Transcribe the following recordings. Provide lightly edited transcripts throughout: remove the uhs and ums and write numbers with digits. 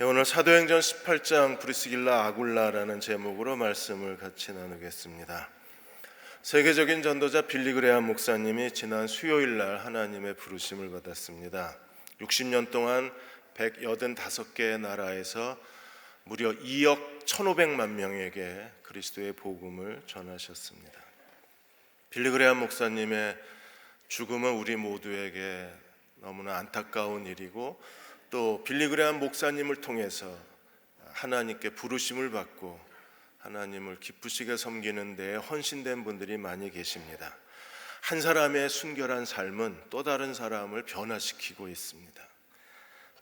오늘 사도행전 18장 브리스길라 아굴라라는 제목으로 말씀을 같이 나누겠습니다. 세계적인 전도자 빌리 그레함 목사님이 지난 수요일 날 하나님의 부르심을 받았습니다. 60년 동안 185개의 나라에서 무려 2억 1,500만 명에게 그리스도의 복음을 전하셨습니다. 빌리 그레함 목사님의 죽음은 우리 모두에게 너무나 안타까운 일이고, 또 빌리 그레함 목사님을 통해서 하나님께 부르심을 받고 하나님을 기쁘시게 섬기는 데에 헌신된 분들이 많이 계십니다. 한 사람의 순결한 삶은 또 다른 사람을 변화시키고 있습니다.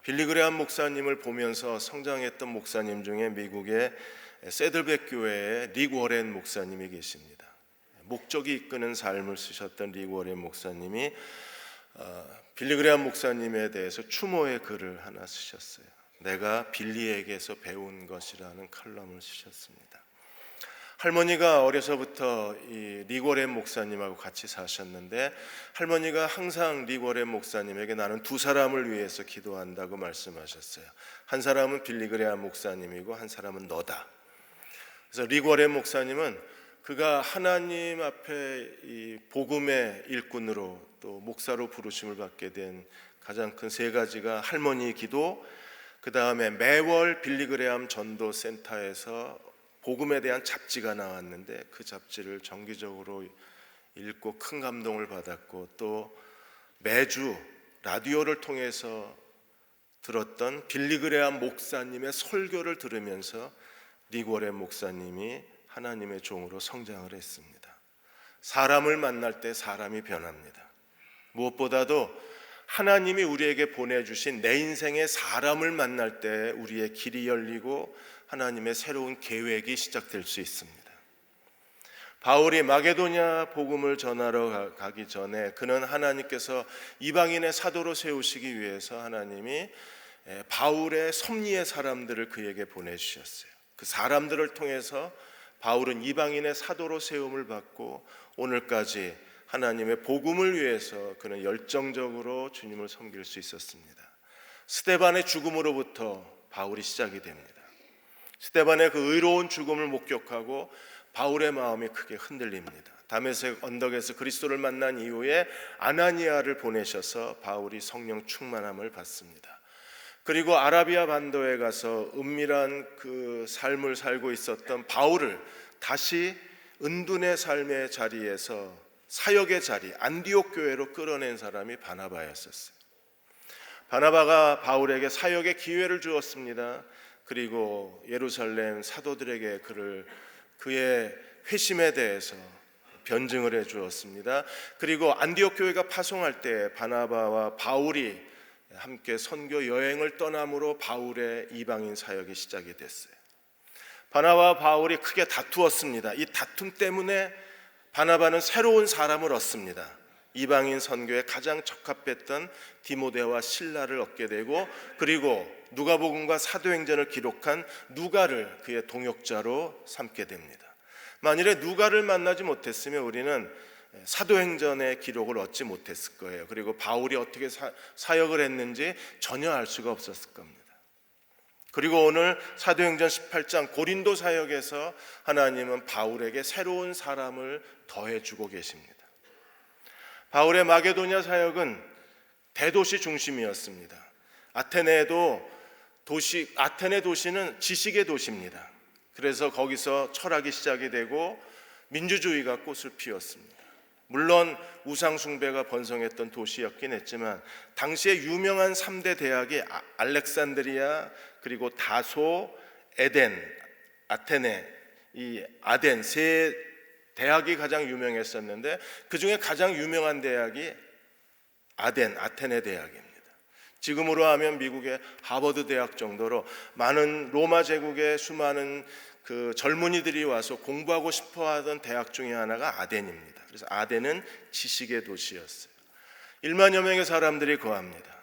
빌리 그레함 목사님을 보면서 성장했던 목사님 중에 미국의 세들백 교회의 릭 워렌 목사님이 계십니다. 목적이 이끄는 삶을 쓰셨던 릭 워렌 목사님이 빌리 그레함 목사님에 대해서 추모의 글을 하나 쓰셨어요. 내가 빌리에게서 배운 것이라는 칼럼을 쓰셨습니다. 할머니가 어려서부터 이 릭 워렌 목사님하고 같이 사셨는데, 할머니가 항상 릭 워렌 목사님에게 나는 두 사람을 위해서 기도한다고 말씀하셨어요. 한 사람은 빌리 그레함 목사님이고 한 사람은 너다. 그래서 릭 워렌 목사님은 그가 하나님 앞에 이 복음의 일꾼으로 또 목사로 부르심을 받게 된 가장 큰 세 가지가 할머니 기도, 그 다음에 매월 빌리 그레함 전도 센터에서 복음에 대한 잡지가 나왔는데 그 잡지를 정기적으로 읽고 큰 감동을 받았고, 또 매주 라디오를 통해서 들었던 빌리 그레함 목사님의 설교를 들으면서 릭 워렌 목사님이 하나님의 종으로 성장을 했습니다. 사람을 만날 때 사람이 변합니다. 무엇보다도 하나님이 우리에게 보내주신 내 인생의 사람을 만날 때 우리의 길이 열리고 하나님의 새로운 계획이 시작될 수 있습니다. 바울이 마게도냐 복음을 전하러 가기 전에 그는 하나님께서 이방인의 사도로 세우시기 위해서 하나님이 바울의 섭리의 사람들을 그에게 보내주셨어요. 그 사람들을 통해서 바울은 이방인의 사도로 세움을 받고 오늘까지 하나님의 복음을 위해서 그는 열정적으로 주님을 섬길 수 있었습니다. 스데반의 죽음으로부터 바울이 시작이 됩니다. 스데반의 그 의로운 죽음을 목격하고 바울의 마음이 크게 흔들립니다. 다메섹 언덕에서 그리스도를 만난 이후에 아나니아를 보내셔서 바울이 성령 충만함을 받습니다. 그리고 아라비아 반도에 가서 은밀한 그 삶을 살고 있었던 바울을 다시 은둔의 삶의 자리에서 사역의 자리, 안디옥 교회로 끌어낸 사람이 바나바였었어요. 바나바가 바울에게 사역의 기회를 주었습니다. 그리고 예루살렘 사도들에게 그의 회심에 대해서 변증을 해 주었습니다. 그리고 안디옥 교회가 파송할 때 바나바와 바울이 함께 선교 여행을 떠남으로 바울의 이방인 사역이 시작이 됐어요. 바나바와 바울이 크게 다투었습니다. 이 다툼 때문에 바나바는 새로운 사람을 얻습니다. 이방인 선교에 가장 적합했던 디모데와 실라를 얻게 되고, 그리고 누가복음과 사도행전을 기록한 누가를 그의 동역자로 삼게 됩니다. 만일에 누가를 만나지 못했으면 우리는 사도행전의 기록을 얻지 못했을 거예요. 그리고 바울이 어떻게 사역을 했는지 전혀 알 수가 없었을 겁니다. 그리고 오늘 사도행전 18장 고린도 사역에서 하나님은 바울에게 새로운 사람을 더해주고 계십니다. 바울의 마게도냐 사역은 대도시 중심이었습니다. 아테네 도시는 지식의 도시입니다. 그래서 거기서 철학이 시작이 되고 민주주의가 꽃을 피웠습니다. 물론 우상 숭배가 번성했던 도시였긴 했지만 당시에 유명한 3대 대학이 알렉산드리아, 그리고 다소, 에덴, 아테네, 이 아덴 세 대학이 가장 유명했었는데 그 중에 가장 유명한 대학이 아테네 대학입니다. 지금으로 하면 미국의 하버드 대학 정도로 많은 로마 제국의 수많은 그 젊은이들이 와서 공부하고 싶어하던 대학 중에 하나가 아덴입니다. 그래서 아덴은 지식의 도시였어요. 1만여 명의 사람들이 거합니다.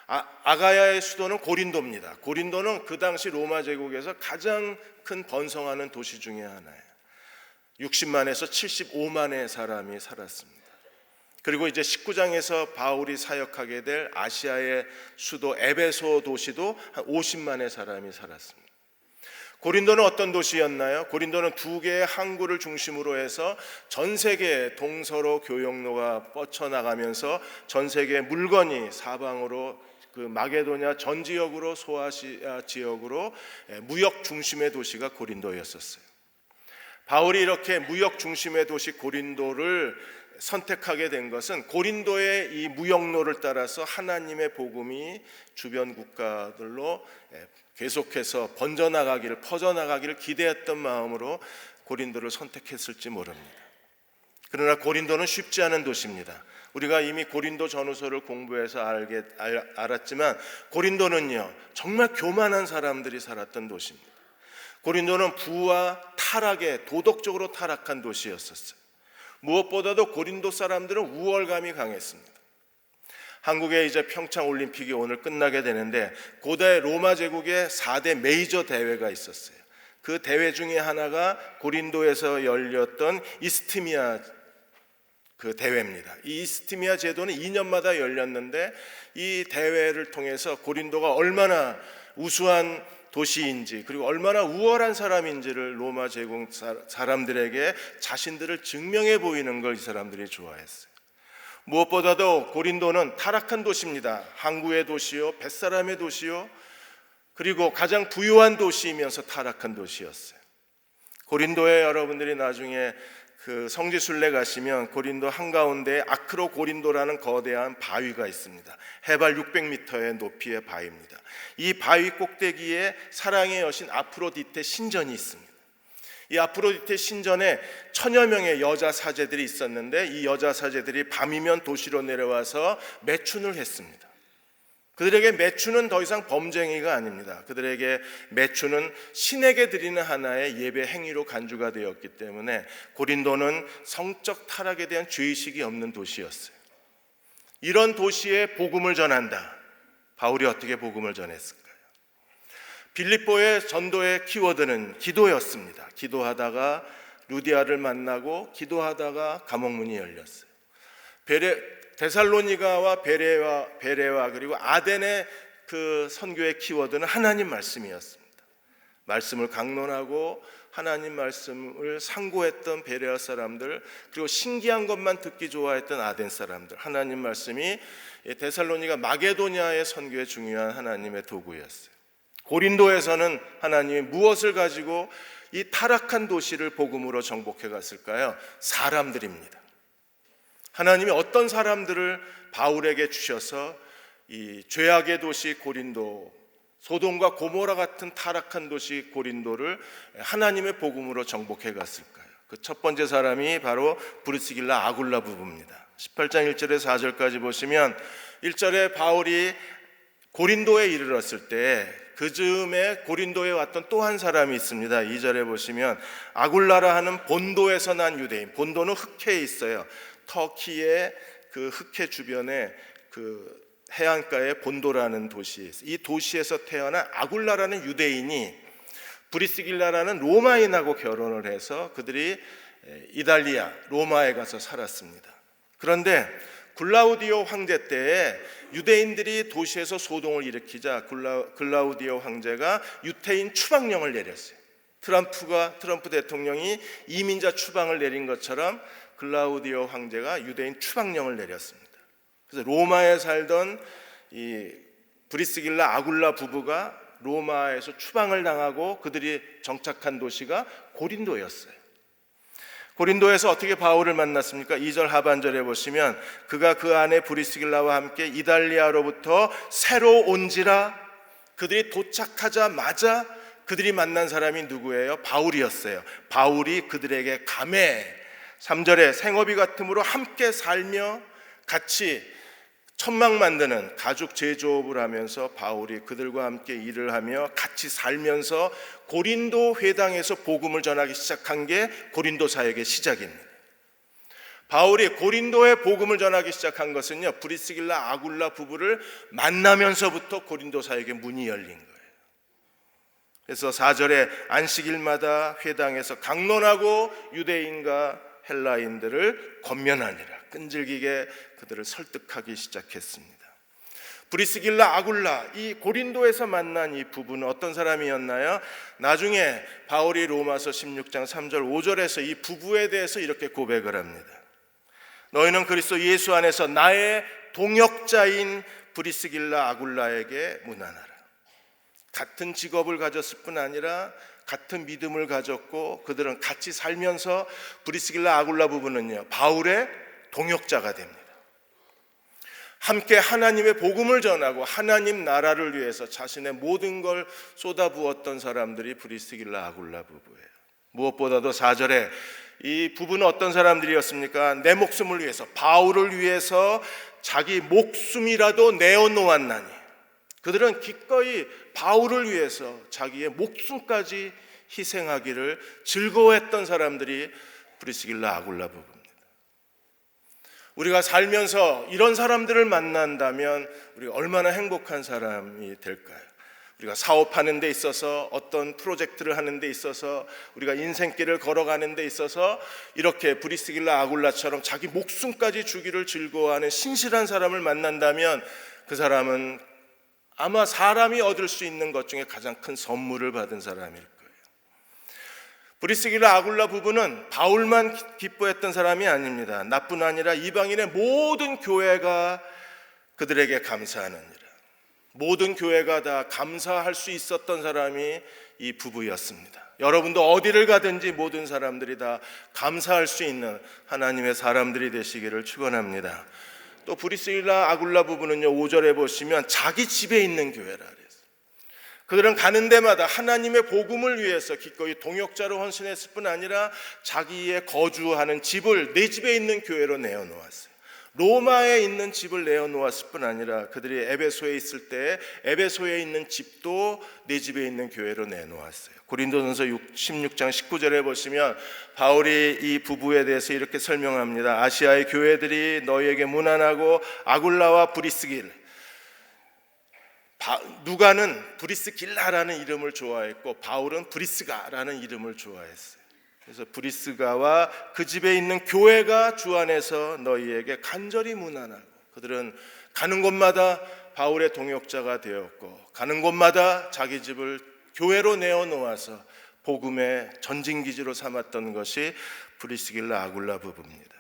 아가야의 수도는 고린도입니다. 고린도는 그 당시 로마 제국에서 가장 큰 번성하는 도시 중에 하나예요. 60만에서 75만의 사람이 살았습니다. 그리고 이제 19장에서 바울이 사역하게 될 아시아의 수도 에베소 도시도 한 50만의 사람이 살았습니다. 고린도는 어떤 도시였나요? 고린도는 두 개의 항구를 중심으로 해서 전 세계에 동서로 교역로가 뻗쳐나가면서 전 세계의 물건이 사방으로 그 마게도냐 전 지역으로 소아시아 지역으로 무역 중심의 도시가 고린도였었어요. 바울이 이렇게 무역 중심의 도시 고린도를 선택하게 된 것은 고린도의 이 무역로를 따라서 하나님의 복음이 주변 국가들로 계속해서 퍼져나가기를 기대했던 마음으로 고린도를 선택했을지 모릅니다. 그러나 고린도는 쉽지 않은 도시입니다. 우리가 이미 고린도 전후서를 공부해서 알았지만 고린도는요 정말 교만한 사람들이 살았던 도시입니다. 고린도는 부와 타락에 도덕적으로 타락한 도시였었어요. 무엇보다도 고린도 사람들은 우월감이 강했습니다. 한국의 이제 평창 올림픽이 오늘 끝나게 되는데 고대 로마 제국의 4대 메이저 대회가 있었어요. 그 대회 중에 하나가 고린도에서 열렸던 이스티미아 그 대회입니다. 이 이스티미아 제도는 2년마다 열렸는데 이 대회를 통해서 고린도가 얼마나 우수한 도시인지 그리고 얼마나 우월한 사람인지를 로마 제국 사람들에게 자신들을 증명해 보이는 걸 이 사람들이 좋아했어요. 무엇보다도 고린도는 타락한 도시입니다. 항구의 도시요, 뱃사람의 도시요, 그리고 가장 부유한 도시이면서 타락한 도시였어요. 고린도에 여러분들이 나중에 그 성지순례 가시면 고린도 한가운데 아크로 고린도라는 거대한 바위가 있습니다. 해발 600m의 높이의 바위입니다. 이 바위 꼭대기에 사랑의 여신 아프로디테 신전이 있습니다. 이 아프로디테 신전에 1000여 명의 여자 사제들이 있었는데 이 여자 사제들이 밤이면 도시로 내려와서 매춘을 했습니다. 그들에게 매춘은 더 이상 범죄행위가 아닙니다. 그들에게 매춘은 신에게 드리는 하나의 예배 행위로 간주가 되었기 때문에 고린도는 성적 타락에 대한 죄의식이 없는 도시였어요. 이런 도시에 복음을 전한다. 바울이 어떻게 복음을 전했을까요? 빌립보의 전도의 키워드는 기도였습니다. 기도하다가 루디아를 만나고 기도하다가 감옥문이 열렸어요. 데살로니가와 베레와 그리고 아덴의 그 선교의 키워드는 하나님 말씀이었습니다. 말씀을 강론하고 하나님 말씀을 상고했던 베레아 사람들, 그리고 신기한 것만 듣기 좋아했던 아덴 사람들, 하나님 말씀이 데살로니가 마게도냐의 선교에 중요한 하나님의 도구였어요. 고린도에서는 하나님이 무엇을 가지고 이 타락한 도시를 복음으로 정복해 갔을까요? 사람들입니다. 하나님이 어떤 사람들을 바울에게 주셔서 이 죄악의 도시 고린도, 소돔과 고모라 같은 타락한 도시 고린도를 하나님의 복음으로 정복해 갔을까요? 그 첫 번째 사람이 바로 브리스길라 아굴라 부부입니다. 18장 1절에서 4절까지 보시면 1절에 바울이 고린도에 이르렀을 때 그 즈음에 고린도에 왔던 또 한 사람이 있습니다. 2절에 보시면 아굴라라 하는 본도에서 난 유대인, 본도는 흑해에 있어요. 터키의 그 흑해 주변에 그 해안가에 본도라는 도시, 이 도시에서 태어난 아굴라라는 유대인이 브리스길라라는 로마인하고 결혼을 해서 그들이 이달리아 로마에 가서 살았습니다. 그런데 글라우디오 황제 때에 유대인들이 도시에서 소동을 일으키자 글라우디오 황제가 유태인 추방령을 내렸어요. 트럼프 대통령이 이민자 추방을 내린 것처럼 글라우디오 황제가 유대인 추방령을 내렸습니다. 그래서 로마에 살던 이 브리스길라 아굴라 부부가 로마에서 추방을 당하고 그들이 정착한 도시가 고린도였어요. 고린도에서 어떻게 바울을 만났습니까? 2절 하반절에 보시면 그가 그 안에 브리스길라와 함께 이달리아로부터 새로 온지라, 그들이 도착하자마자 그들이 만난 사람이 누구예요? 바울이었어요. 바울이 그들에게 감해 3절에 생업이 같음으로 함께 살며 같이 천막 만드는 가죽 제조업을 하면서 바울이 그들과 함께 일을 하며 같이 살면서 고린도 회당에서 복음을 전하기 시작한 게 고린도 사역의 시작입니다. 바울이 고린도에 복음을 전하기 시작한 것은요, 브리스길라 아굴라 부부를 만나면서부터 고린도 사역의 문이 열린 거예요. 그래서 4절에 안식일마다 회당에서 강론하고 유대인과 헬라인들을 권면하니라. 끈질기게 그들을 설득하기 시작했습니다. 브리스길라 아굴라, 이 고린도에서 만난 이 부부는 어떤 사람이었나요? 나중에 바울이 로마서 16장 3절 5절에서 이 부부에 대해서 이렇게 고백을 합니다. 너희는 그리스도 예수 안에서 나의 동역자인 브리스길라 아굴라에게 문안하라. 같은 직업을 가졌을 뿐 아니라 같은 믿음을 가졌고 그들은 같이 살면서 브리스길라 아굴라 부부는요, 바울의 동역자가 됩니다. 함께 하나님의 복음을 전하고 하나님 나라를 위해서 자신의 모든 걸 쏟아부었던 사람들이 브리스길라 아굴라 부부예요. 무엇보다도 4절에 이 부부는 어떤 사람들이었습니까? 내 목숨을 위해서, 바울을 위해서 자기 목숨이라도 내어놓았나니. 그들은 기꺼이 바울을 위해서 자기의 목숨까지 희생하기를 즐거워했던 사람들이 브리스길라 아굴라 부부입니다. 우리가 살면서 이런 사람들을 만난다면 우리가 얼마나 행복한 사람이 될까요? 우리가 사업하는 데 있어서, 어떤 프로젝트를 하는 데 있어서, 우리가 인생길을 걸어가는 데 있어서 이렇게 브리스길라 아굴라처럼 자기 목숨까지 주기를 즐거워하는 신실한 사람을 만난다면 그 사람은 아마 사람이 얻을 수 있는 것 중에 가장 큰 선물을 받은 사람일 거예요. 브리스길라 아굴라 부부는 바울만 기뻐했던 사람이 아닙니다. 나뿐 아니라 이방인의 모든 교회가 그들에게 감사하느니라. 모든 교회가 다 감사할 수 있었던 사람이 이 부부였습니다. 여러분도 어디를 가든지 모든 사람들이 다 감사할 수 있는 하나님의 사람들이 되시기를 축원합니다. 또 브리스길라 아굴라 부부는요, 5절에 보시면 자기 집에 있는 교회라 그랬어요. 그들은 가는 데마다 하나님의 복음을 위해서 기꺼이 동역자로 헌신했을 뿐 아니라 자기의 거주하는 집을 내 집에 있는 교회로 내어놓았어요. 로마에 있는 집을 내어놓았을 뿐 아니라 그들이 에베소에 있을 때 에베소에 있는 집도 내 집에 있는 교회로 내놓았어요. 고린도전서 16장 19절에 보시면 바울이 이 부부에 대해서 이렇게 설명합니다. 아시아의 교회들이 너희에게 문안하고 아굴라와 브리스길, 누가는 브리스길라라는 이름을 좋아했고 바울은 브리스가라는 이름을 좋아했어요. 그래서 브리스가와 그 집에 있는 교회가 주 안에서 너희에게 간절히 문안하고, 그들은 가는 곳마다 바울의 동역자가 되었고 가는 곳마다 자기 집을 교회로 내어놓아서 복음의 전진기지로 삼았던 것이 브리스길라 아굴라 부부입니다.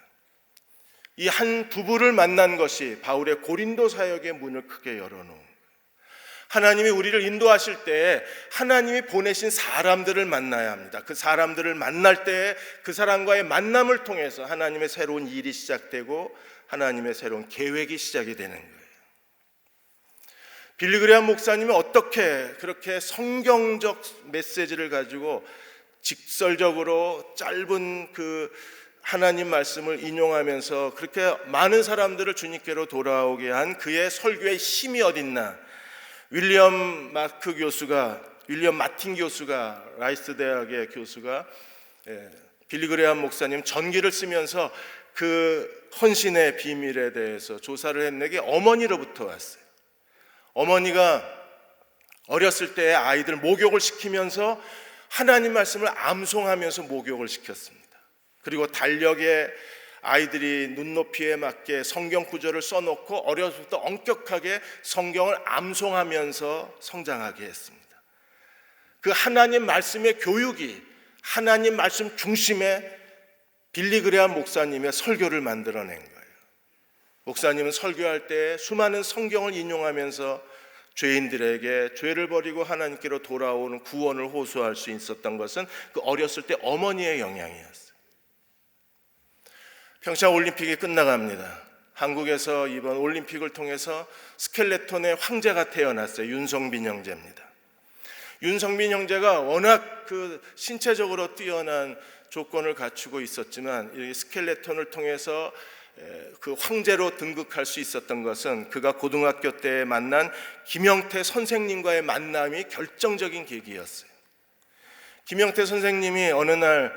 이 한 부부를 만난 것이 바울의 고린도 사역의 문을 크게 열어놓은 거예요. 하나님이 우리를 인도하실 때 하나님이 보내신 사람들을 만나야 합니다. 그 사람들을 만날 때 그 사람과의 만남을 통해서 하나님의 새로운 일이 시작되고 하나님의 새로운 계획이 시작이 되는 거예요. 빌리 그레이엄 목사님이 어떻게 그렇게 성경적 메시지를 가지고 직설적으로 짧은 그 하나님 말씀을 인용하면서 그렇게 많은 사람들을 주님께로 돌아오게 한 그의 설교의 힘이 어딨나? 윌리엄 마틴 교수가 라이스 대학의 교수가 빌리 그레이엄 목사님 전기를 쓰면서 그 헌신의 비밀에 대해서 조사를 했는데 어머니로부터 왔어요. 어머니가 어렸을 때 아이들 목욕을 시키면서 하나님 말씀을 암송하면서 목욕을 시켰습니다. 그리고 달력에 아이들이 눈높이에 맞게 성경 구절을 써놓고 어렸을 때부터 엄격하게 성경을 암송하면서 성장하게 했습니다. 그 하나님 말씀의 교육이 하나님 말씀 중심의 빌리 그레이엄 목사님의 설교를 만들어낸 거예요. 목사님은 설교할 때 수많은 성경을 인용하면서 죄인들에게 죄를 버리고 하나님께로 돌아오는 구원을 호소할 수 있었던 것은 그 어렸을 때 어머니의 영향이었어요. 평창 올림픽이 끝나갑니다. 한국에서 이번 올림픽을 통해서 스켈레톤의 황제가 태어났어요. 윤성빈 형제입니다. 윤성빈 형제가 워낙 그 신체적으로 뛰어난 조건을 갖추고 있었지만 이 스켈레톤을 통해서 그 황제로 등극할 수 있었던 것은 그가 고등학교 때 만난 김영태 선생님과의 만남이 결정적인 계기였어요. 김영태 선생님이 어느 날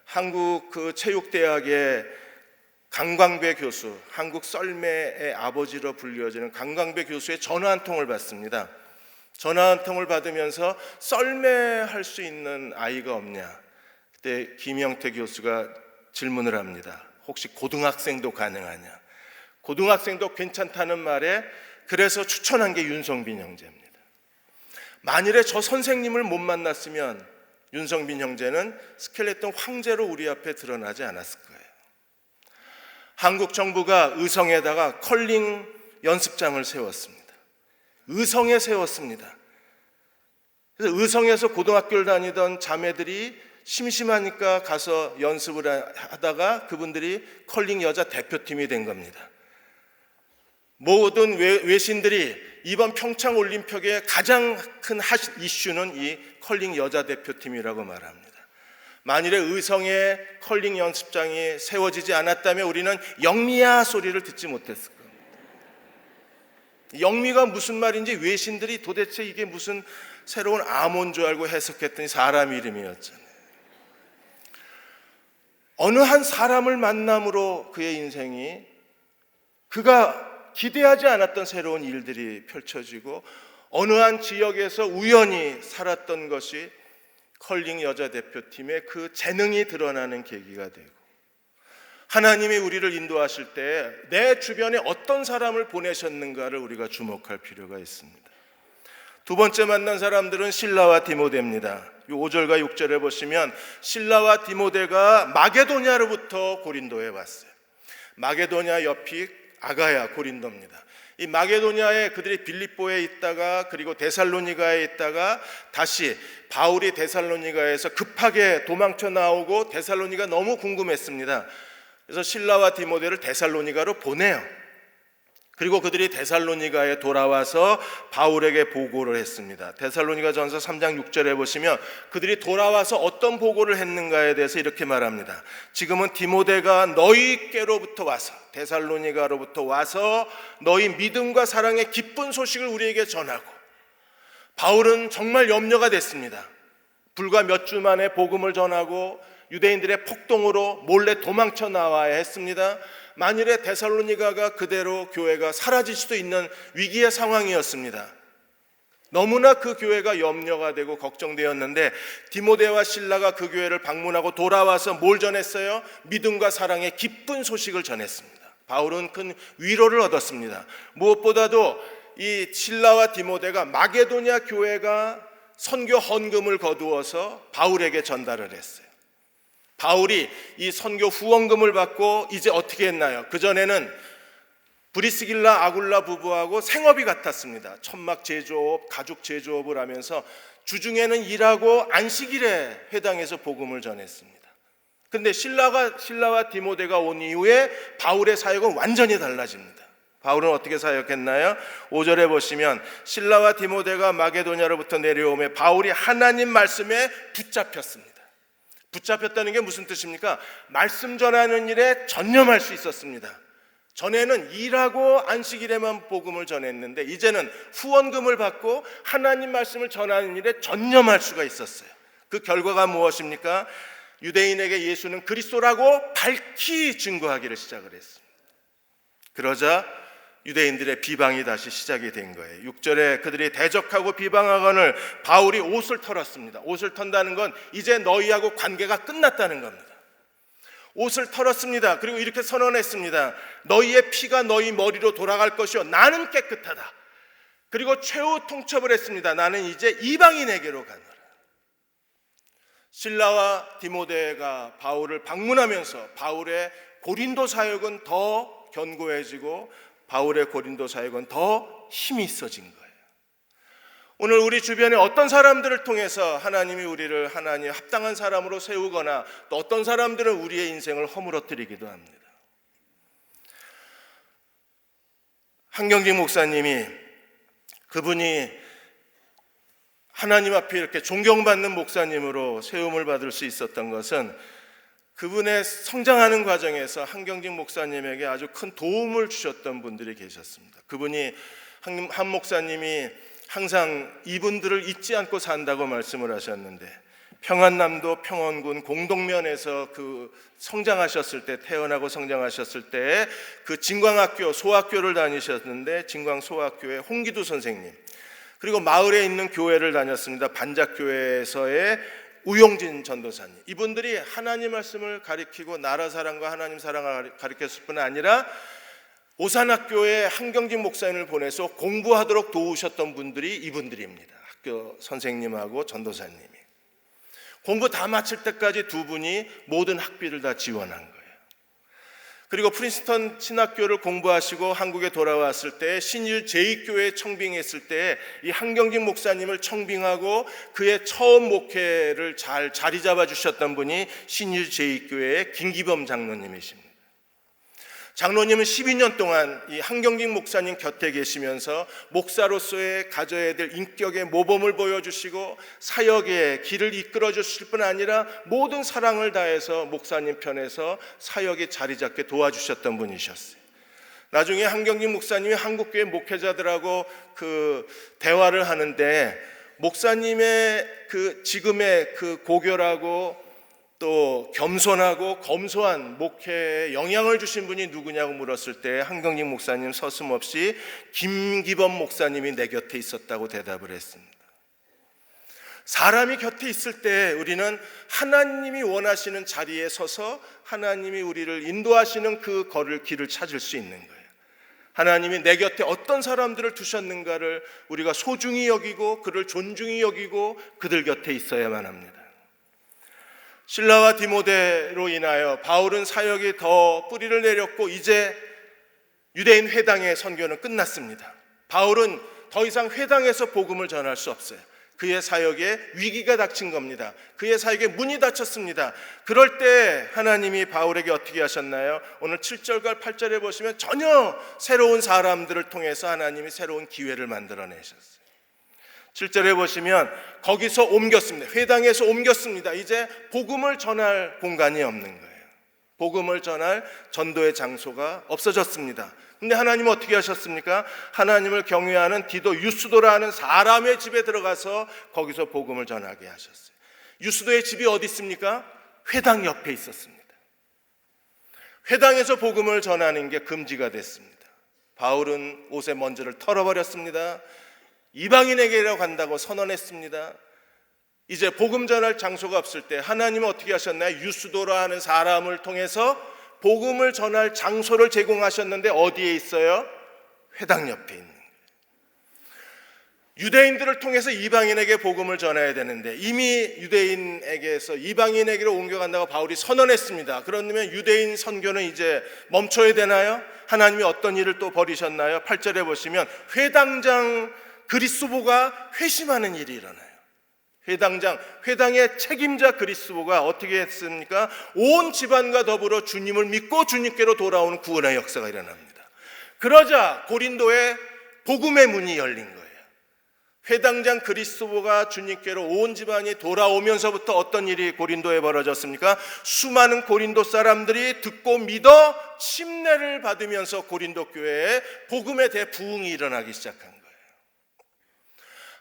한국 그 체육대학의 강광배 교수, 한국 썰매의 아버지로 불려지는 강광배 교수의 전화 한 통을 받습니다. 전화 한 통을 받으면서 썰매할 수 있는 아이가 없냐? 그때 김영태 교수가 질문을 합니다. 혹시 고등학생도 가능하냐? 고등학생도 괜찮다는 말에 그래서 추천한 게 윤성빈 형제입니다. 만일에 저 선생님을 못 만났으면 윤성빈 형제는 스켈레톤 황제로 우리 앞에 드러나지 않았을 거예요. 한국 정부가 의성에다가 컬링 연습장을 세웠습니다. 의성에 세웠습니다. 그래서 의성에서 고등학교를 다니던 자매들이 심심하니까 가서 연습을 하다가 그분들이 컬링 여자 대표팀이 된 겁니다. 모든 외신들이 이번 평창 올림픽의 가장 큰 이슈는 이 컬링 여자 대표팀이라고 말합니다. 만일에 의성에 컬링 연습장이 세워지지 않았다면 우리는 영미야 소리를 듣지 못했을 겁니다. 영미가 무슨 말인지 외신들이 도대체 이게 무슨 새로운 암호인 줄 알고 해석했더니 사람 이름이었잖아요. 어느 한 사람을 만남으로 그의 인생이 그가 기대하지 않았던 새로운 일들이 펼쳐지고 어느 한 지역에서 우연히 살았던 것이 컬링 여자 대표팀의 그 재능이 드러나는 계기가 되고, 하나님이 우리를 인도하실 때 내 주변에 어떤 사람을 보내셨는가를 우리가 주목할 필요가 있습니다. 두 번째 만난 사람들은 실라와 디모데입니다. 5절과 6절에 보시면 실라와 디모데가 마게도냐로부터 고린도에 왔어요. 마게도냐 옆이 아가야 고린도입니다. 이 마게도냐에 그들이 빌립보에 있다가 그리고 데살로니가에 있다가 다시 바울이 데살로니가에서 급하게 도망쳐 나오고 데살로니가 너무 궁금했습니다. 그래서 실라와 디모데를 데살로니가로 보내요. 그리고 그들이 데살로니가에 돌아와서 바울에게 보고를 했습니다. 데살로니가 전서 3장 6절에 보시면 그들이 돌아와서 어떤 보고를 했는가에 대해서 이렇게 말합니다. 지금은 디모데가 너희께로부터 와서, 데살로니가로부터 와서 너희 믿음과 사랑의 기쁜 소식을 우리에게 전하고, 바울은 정말 염려가 됐습니다. 불과 몇 주 만에 복음을 전하고 유대인들의 폭동으로 몰래 도망쳐 나와야 했습니다. 만일에 데살로니가가 그대로 교회가 사라질 수도 있는 위기의 상황이었습니다. 너무나 그 교회가 염려가 되고 걱정되었는데 디모데와 실라가 그 교회를 방문하고 돌아와서 뭘 전했어요? 믿음과 사랑의 기쁜 소식을 전했습니다. 바울은 큰 위로를 얻었습니다. 무엇보다도 이 실라와 디모데가 마게도냐 교회가 선교 헌금을 거두어서 바울에게 전달을 했어요. 바울이 이 선교 후원금을 받고 이제 어떻게 했나요? 그전에는 브리스길라 아굴라 부부하고 생업이 같았습니다. 천막 제조업, 가죽 제조업을 하면서 주중에는 일하고 안식일에 회당에서 복음을 전했습니다. 근데 실라와 디모데가 온 이후에 바울의 사역은 완전히 달라집니다. 바울은 어떻게 사역했나요? 5절에 보시면 실라와 디모데가 마게도냐로부터 내려오며 바울이 하나님 말씀에 붙잡혔습니다. 붙잡혔다는 게 무슨 뜻입니까? 말씀 전하는 일에 전념할 수 있었습니다. 전에는 일하고 안식일에만 복음을 전했는데 이제는 후원금을 받고 하나님 말씀을 전하는 일에 전념할 수가 있었어요. 그 결과가 무엇입니까? 유대인에게 예수는 그리스도라고 밝히 증거하기를 시작을 했습니다. 그러자 유대인들의 비방이 다시 시작이 된 거예요. 6절에 그들이 대적하고 비방하거늘 바울이 옷을 털었습니다. 옷을 턴다는 건 이제 너희하고 관계가 끝났다는 겁니다. 옷을 털었습니다. 그리고 이렇게 선언했습니다. 너희의 피가 너희 머리로 돌아갈 것이요 나는 깨끗하다. 그리고 최후 통첩을 했습니다. 나는 이제 이방인에게로 가노라. 실라와 디모데가 바울을 방문하면서 바울의 고린도 사역은 더 견고해지고 바울의 고린도 사역은 더 힘이 있어진 거예요. 오늘 우리 주변에 어떤 사람들을 통해서 하나님이 우리를 하나님 합당한 사람으로 세우거나 또 어떤 사람들은 우리의 인생을 허물어뜨리기도 합니다. 한경직 목사님이 그분이 하나님 앞에 이렇게 존경받는 목사님으로 세움을 받을 수 있었던 것은 그분의 성장하는 과정에서 한경직 목사님에게 아주 큰 도움을 주셨던 분들이 계셨습니다. 그분이 한 목사님이 항상 이분들을 잊지 않고 산다고 말씀을 하셨는데 평안남도 평원군 공동면에서 그 성장하셨을 때 태어나고 성장하셨을 때 그 진광학교 소학교를 다니셨는데 진광 소학교의 홍기두 선생님 그리고 마을에 있는 교회를 다녔습니다. 반작교회에서의 우용진 전도사님, 이분들이 하나님 말씀을 가리키고 나라 사랑과 하나님 사랑을 가리켰을 뿐 아니라 오산학교에 한경직 목사님을 보내서 공부하도록 도우셨던 분들이 이분들입니다. 학교 선생님하고 전도사님이 공부 다 마칠 때까지 두 분이 모든 학비를 다 지원한 거예요. 그리고 프린스턴 신학교를 공부하시고 한국에 돌아왔을 때 신일 제2교회 청빙했을 때 이 한경직 목사님을 청빙하고 그의 처음 목회를 잘 자리 잡아 주셨던 분이 신일 제2교회의 김기범 장로님이십니다. 장로님은 12년 동안 이 한경직 목사님 곁에 계시면서 목사로서의 가져야 될 인격의 모범을 보여주시고 사역의 길을 이끌어 주실 뿐 아니라 모든 사랑을 다해서 목사님 편에서 사역에 자리 잡게 도와주셨던 분이셨어요. 나중에 한경직 목사님이 한국교회 목회자들하고 그 대화를 하는데 목사님의 그 지금의 그 고결하고 또 겸손하고 검소한 목회에 영향을 주신 분이 누구냐고 물었을 때 한경직 목사님 서슴없이 김기범 목사님이 내 곁에 있었다고 대답을 했습니다. 사람이 곁에 있을 때 우리는 하나님이 원하시는 자리에 서서 하나님이 우리를 인도하시는 그 길을 찾을 수 있는 거예요. 하나님이 내 곁에 어떤 사람들을 두셨는가를 우리가 소중히 여기고 그를 존중히 여기고 그들 곁에 있어야만 합니다. 실라와 디모데로 인하여 바울은 사역이 더 뿌리를 내렸고 이제 유대인 회당의 선교는 끝났습니다. 바울은 더 이상 회당에서 복음을 전할 수 없어요. 그의 사역에 위기가 닥친 겁니다. 그의 사역에 문이 닫혔습니다. 그럴 때 하나님이 바울에게 어떻게 하셨나요? 오늘 7절과 8절에 보시면 전혀 새로운 사람들을 통해서 하나님이 새로운 기회를 만들어내셨어요. 7절에 보시면 거기서 옮겼습니다. 회당에서 옮겼습니다. 이제 복음을 전할 공간이 없는 거예요. 복음을 전할 전도의 장소가 없어졌습니다. 근데 하나님은 어떻게 하셨습니까? 하나님을 경외하는 디도 유스도라는 사람의 집에 들어가서 거기서 복음을 전하게 하셨어요. 유스도의 집이 어디 있습니까? 회당 옆에 있었습니다. 회당에서 복음을 전하는 게 금지가 됐습니다. 바울은 옷의 먼지를 털어버렸습니다. 이방인에게로 간다고 선언했습니다. 이제 복음 전할 장소가 없을 때 하나님은 어떻게 하셨나요? 유스도라 하는 사람을 통해서 복음을 전할 장소를 제공하셨는데 어디에 있어요? 회당 옆에 있는 거예요. 유대인들을 통해서 이방인에게 복음을 전해야 되는데 이미 유대인에게서 이방인에게로 옮겨간다고 바울이 선언했습니다. 그러면 유대인 선교는 이제 멈춰야 되나요? 하나님이 어떤 일을 또 벌이셨나요? 8절에 보시면 회당장 그리스도가 회심하는 일이 일어나요. 회당의 책임자 그리스도가 어떻게 했습니까? 온 집안과 더불어 주님을 믿고 주님께로 돌아오는 구원의 역사가 일어납니다. 그러자 고린도에 복음의 문이 열린 거예요. 회당장 그리스도가 주님께로 온 집안이 돌아오면서부터 어떤 일이 고린도에 벌어졌습니까? 수많은 고린도 사람들이 듣고 믿어 침례를 받으면서 고린도 교회에 복음의 대부흥이 일어나기 시작한 거예요.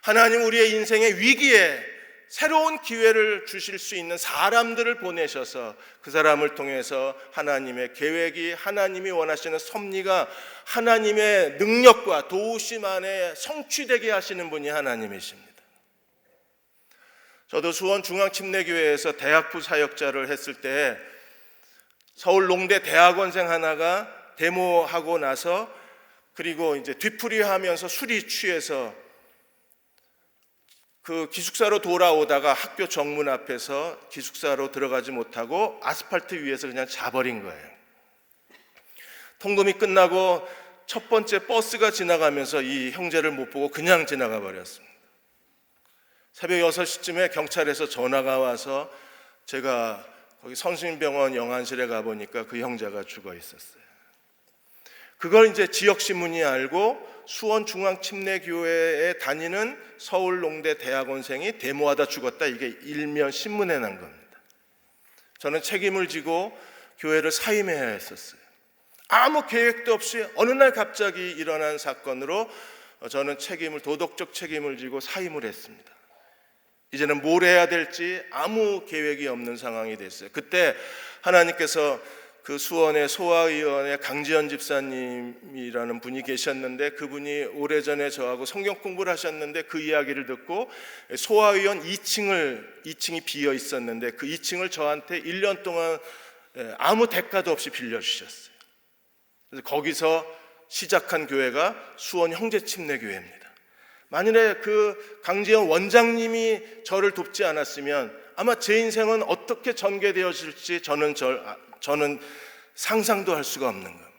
하나님 우리의 인생의 위기에 새로운 기회를 주실 수 있는 사람들을 보내셔서 그 사람을 통해서 하나님의 계획이 하나님이 원하시는 섭리가 하나님의 능력과 도우심 안에 성취되게 하시는 분이 하나님이십니다. 저도 수원 중앙침례교회에서 대학부 사역자를 했을 때 서울 농대 대학원생 하나가 데모하고 나서 그리고 이제 뒤풀이하면서 술이 취해서 그 기숙사로 돌아오다가 학교 정문 앞에서 기숙사로 들어가지 못하고 아스팔트 위에서 그냥 자버린 거예요. 통금이 끝나고 첫 번째 버스가 지나가면서 이 형제를 못 보고 그냥 지나가 버렸습니다. 새벽 6시쯤에 경찰에서 전화가 와서 제가 거기 선수민병원 영안실에 가보니까 그 형제가 죽어 있었어요. 그걸 이제 지역신문이 알고 수원중앙침례교회에 다니는 서울농대 대학원생이 데모하다 죽었다, 이게 일면 신문에 난 겁니다. 저는 책임을 지고 교회를 사임해야 했었어요. 아무 계획도 없이 어느 날 갑자기 일어난 사건으로 저는 도덕적 책임을 지고 사임을 했습니다. 이제는 뭘 해야 될지 아무 계획이 없는 상황이 됐어요. 그때 하나님께서 그 수원의 소아의원의 강지연 집사님이라는 분이 계셨는데, 그분이 오래전에 저하고 성경 공부를 하셨는데 그 이야기를 듣고 소아의원 2층이 비어 있었는데 그 2층을 저한테 1년 동안 아무 대가도 없이 빌려주셨어요. 그래서 거기서 시작한 교회가 수원 형제침례교회입니다. 만일에 그 강지연 원장님이 저를 돕지 않았으면 아마 제 인생은 어떻게 전개되어질지 저는 상상도 할 수가 없는 겁니다.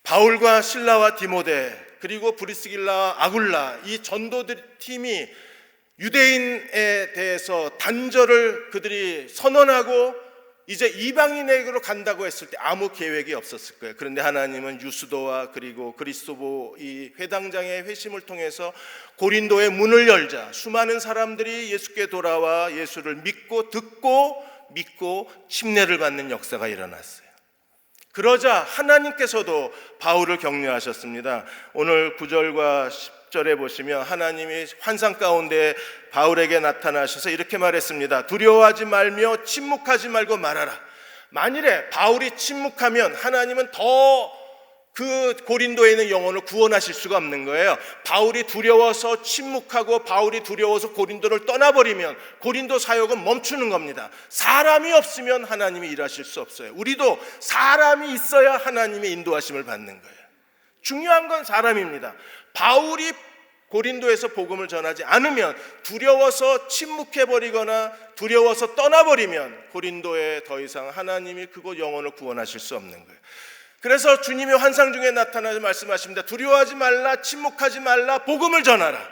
바울과 실라와 디모데, 그리고 브리스길라, 아굴라, 이 전도들 팀이 유대인에 대해서 단절을 그들이 선언하고 이제 이방인에게로 간다고 했을 때 아무 계획이 없었을 거예요. 그런데 하나님은 유스도와 그리고 그리스도보 이 회당장의 회심을 통해서 고린도의 문을 열자 수많은 사람들이 예수께 돌아와 예수를 믿고 침례를 받는 역사가 일어났어요. 그러자 하나님께서도 바울을 격려하셨습니다. 오늘 9절과 10절에 보시면 하나님이 환상 가운데 바울에게 나타나셔서 이렇게 말했습니다. 두려워하지 말며 침묵하지 말고 말하라. 만일에 바울이 침묵하면 하나님은 더 그 고린도에 있는 영혼을 구원하실 수가 없는 거예요. 바울이 두려워서 침묵하고 바울이 두려워서 고린도를 떠나버리면 고린도 사역은 멈추는 겁니다. 사람이 없으면 하나님이 일하실 수 없어요. 우리도 사람이 있어야 하나님의 인도하심을 받는 거예요. 중요한 건 사람입니다. 바울이 고린도에서 복음을 전하지 않으면, 두려워서 침묵해버리거나 두려워서 떠나버리면 고린도에 더 이상 하나님이 그곳 영혼을 구원하실 수 없는 거예요. 그래서 주님이 환상 중에 나타나서 말씀하십니다. 두려워하지 말라, 침묵하지 말라, 복음을 전하라.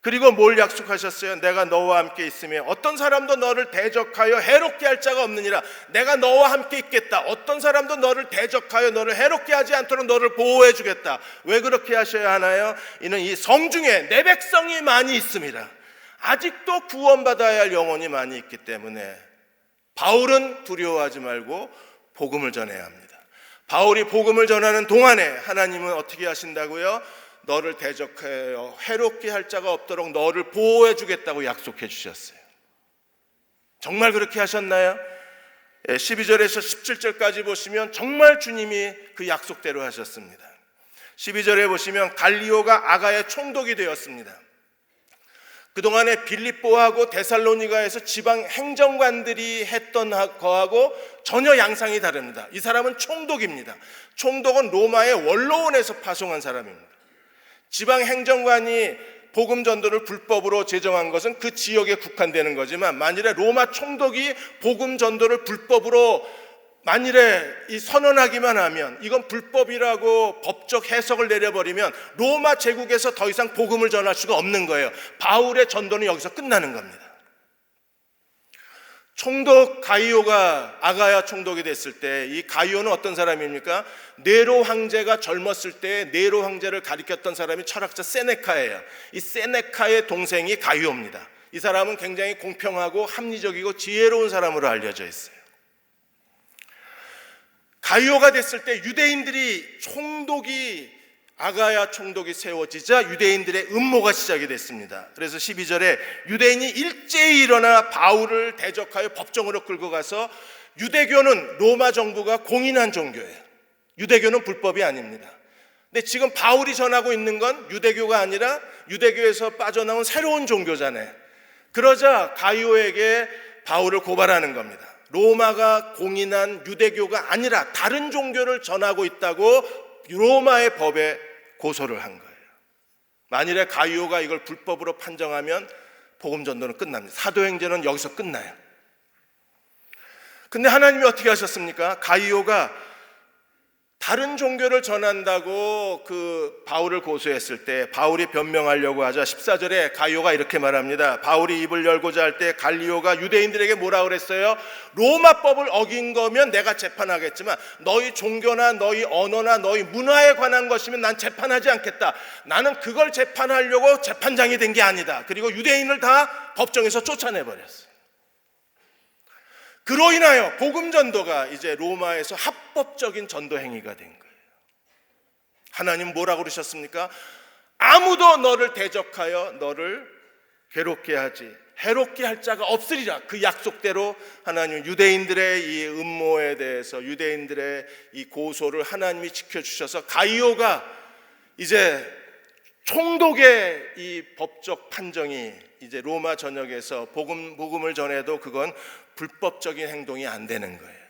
그리고 뭘 약속하셨어요? 내가 너와 함께 있으며 어떤 사람도 너를 대적하여 해롭게 할 자가 없느니라. 내가 너와 함께 있겠다. 어떤 사람도 너를 대적하여 너를 해롭게 하지 않도록 너를 보호해 주겠다. 왜 그렇게 하셔야 하나요? 이는 이 성중에 내 백성이 많이 있습니다. 아직도 구원받아야 할 영혼이 많이 있기 때문에 바울은 두려워하지 말고 복음을 전해야 합니다. 바울이 복음을 전하는 동안에 하나님은 어떻게 하신다고요? 너를 대적하여 해롭게 할 자가 없도록 너를 보호해 주겠다고 약속해 주셨어요. 정말 그렇게 하셨나요? 12절에서 17절까지 보시면 정말 주님이 그 약속대로 하셨습니다. 12절에 보시면 갈리오가 아가의 총독이 되었습니다. 그동안에 빌립보하고 데살로니가에서 지방 행정관들이 했던 거하고 전혀 양상이 다릅니다. 이 사람은 총독입니다. 총독은 로마의 원로원에서 파송한 사람입니다. 지방 행정관이 복음 전도를 불법으로 제정한 것은 그 지역에 국한되는 거지만, 만일에 로마 총독이 복음 전도를 불법으로 만일에 이 선언하기만 하면, 이건 불법이라고 법적 해석을 내려버리면 로마 제국에서 더 이상 복음을 전할 수가 없는 거예요. 바울의 전도는 여기서 끝나는 겁니다. 총독 가이오가 아가야 총독이 됐을 때, 이 가이오는 어떤 사람입니까? 네로 황제가 젊었을 때 네로 황제를 가리켰던 사람이 철학자 세네카예요. 이 세네카의 동생이 가이오입니다. 이 사람은 굉장히 공평하고 합리적이고 지혜로운 사람으로 알려져 있어요. 가이오가 됐을 때 유대인들이 아가야 총독이 세워지자 유대인들의 음모가 시작이 됐습니다. 그래서 12절에 유대인이 일제히 일어나 바울을 대적하여 법정으로 끌고 가서, 유대교는 로마 정부가 공인한 종교예요. 유대교는 불법이 아닙니다. 근데 지금 바울이 전하고 있는 건 유대교가 아니라 유대교에서 빠져나온 새로운 종교잖아요. 그러자 가이오에게 바울을 고발하는 겁니다. 로마가 공인한 유대교가 아니라 다른 종교를 전하고 있다고 로마의 법에 고소를 한 거예요. 만일에 가이오가 이걸 불법으로 판정하면 복음 전도는 끝납니다. 사도행전은 여기서 끝나요. 근데 하나님이 어떻게 하셨습니까? 가이오가 다른 종교를 전한다고 그 바울을 고소했을 때 바울이 변명하려고 하자 14절에 가이오가 이렇게 말합니다. 바울이 입을 열고자 할 때 갈리오가 유대인들에게 뭐라 그랬어요? 로마법을 어긴 거면 내가 재판하겠지만 너희 종교나 너희 언어나 너희 문화에 관한 것이면 난 재판하지 않겠다. 나는 그걸 재판하려고 재판장이 된 게 아니다. 그리고 유대인을 다 법정에서 쫓아내버렸어요. 그로 인하여 복음 전도가 이제 로마에서 합법적인 전도 행위가 된 거예요. 하나님 뭐라고 그러셨습니까? 아무도 너를 대적하여 너를 괴롭게 하지 해롭게 할 자가 없으리라. 그 약속대로 하나님 유대인들의 이 음모에 대해서 유대인들의 이 고소를 하나님이 지켜주셔서 가이오가 이제 총독의 이 법적 판정이 이제 로마 전역에서 복음을 전해도 그건 불법적인 행동이 안 되는 거예요.